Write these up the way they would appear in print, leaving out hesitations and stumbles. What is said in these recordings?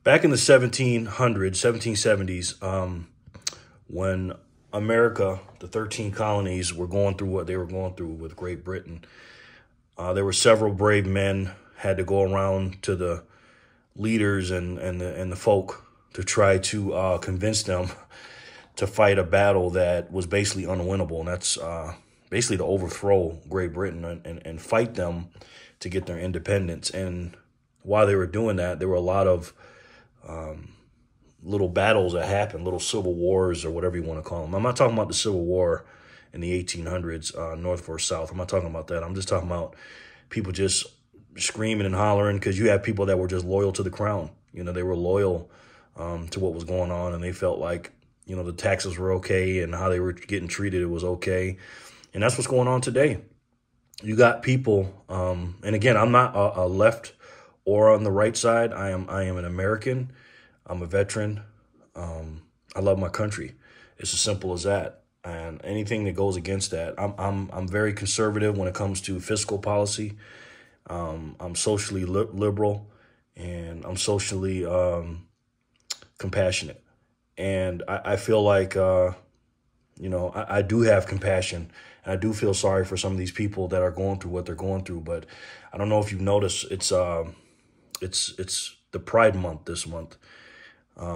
Back in the 1770s, when America, the 13 colonies, were going through what they were going through with Great Britain, there were several brave men had to go around to the leaders and the folk to try to convince them to fight a battle that was basically unwinnable, and that's basically to overthrow Great Britain and fight them to get their independence. And while they were doing that, there were a lot of little battles that happened, little civil wars or whatever you want to call them. I'm not talking about the Civil War in the 1800s, North versus South. I'm not talking about that. I'm just talking about people just screaming and hollering because you have people that were just loyal to the crown. You know, they were loyal to what was going on, and they felt like, you know, the taxes were okay and how they were getting treated, it was okay. And that's what's going on today. You got people, and again, I'm not a left or on the right side. I am an American. I'm a veteran. I love my country. It's as simple as that. And anything that goes against that, I'm very conservative when it comes to fiscal policy. I'm socially liberal, and I'm socially compassionate. And I feel like, you know, I do have compassion, and I do feel sorry for some of these people that are going through what they're going through. But I don't know if you've noticed, it's the Pride Month this month,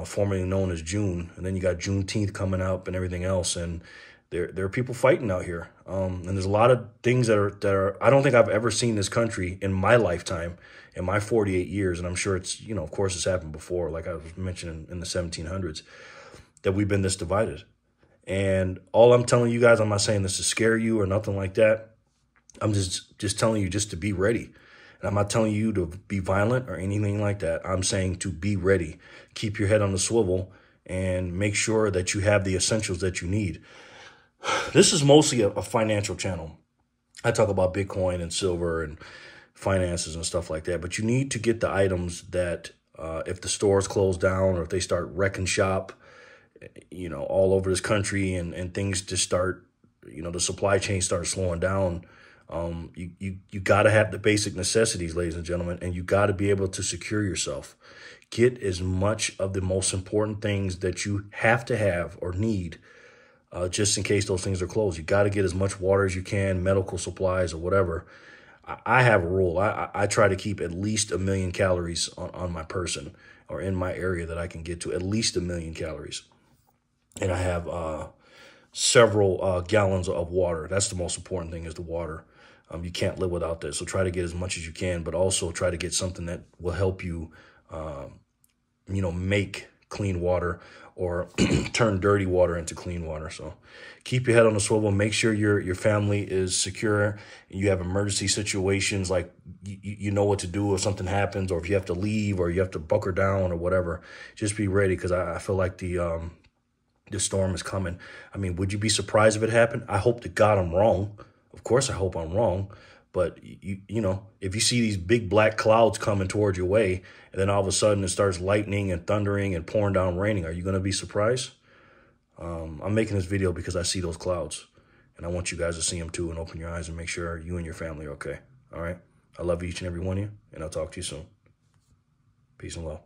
formerly known as June, and then you got Juneteenth coming up and everything else, and there are people fighting out here, and there's a lot of things that are I don't think I've ever seen this country in my lifetime, in my 48 years, and I'm sure it's, you know, of course it's happened before, like I was mentioning in the 1700s, that we've been this divided. And all I'm telling you guys, I'm not saying this to scare you or nothing like that. I'm just telling you just to be ready. And I'm not telling you to be violent or anything like that. I'm saying to be ready. Keep your head on the swivel and make sure that you have the essentials that you need. This is mostly a financial channel. I talk about Bitcoin and silver and finances and stuff like that. But you need to get the items that if the stores close down or if they start wrecking shop, you know, all over this country and things just start, you know, the supply chain starts slowing down. You got to have the basic necessities, ladies and gentlemen, and you got to be able to secure yourself. Get as much of the most important things that you have to have or need just in case those things are closed. You got to get as much water as you can, medical supplies or whatever. I have a rule. I try to keep at least 1 million calories on my person or in my area that I can get to, at least 1 million calories. And I have several gallons of water. That's the most important thing, is the water. You can't live without that. So try to get as much as you can, but also try to get something that will help you, you know, make clean water or turn dirty water into clean water. So keep your head on the swivel. Make sure your family is secure. You have emergency situations, like you know what to do if something happens, or if you have to leave or you have to bunker down or whatever. Just be ready, because I feel like the storm is coming. I mean, would you be surprised if it happened? I hope to God I'm wrong. Of course, I hope I'm wrong. But, you know, if you see these big black clouds coming towards your way, and then all of a sudden it starts lightning and thundering and pouring down raining, are you going to be surprised? I'm making this video because I see those clouds, and I want you guys to see them too and open your eyes and make sure you and your family are okay. All right? I love each and every one of you, and I'll talk to you soon. Peace and love.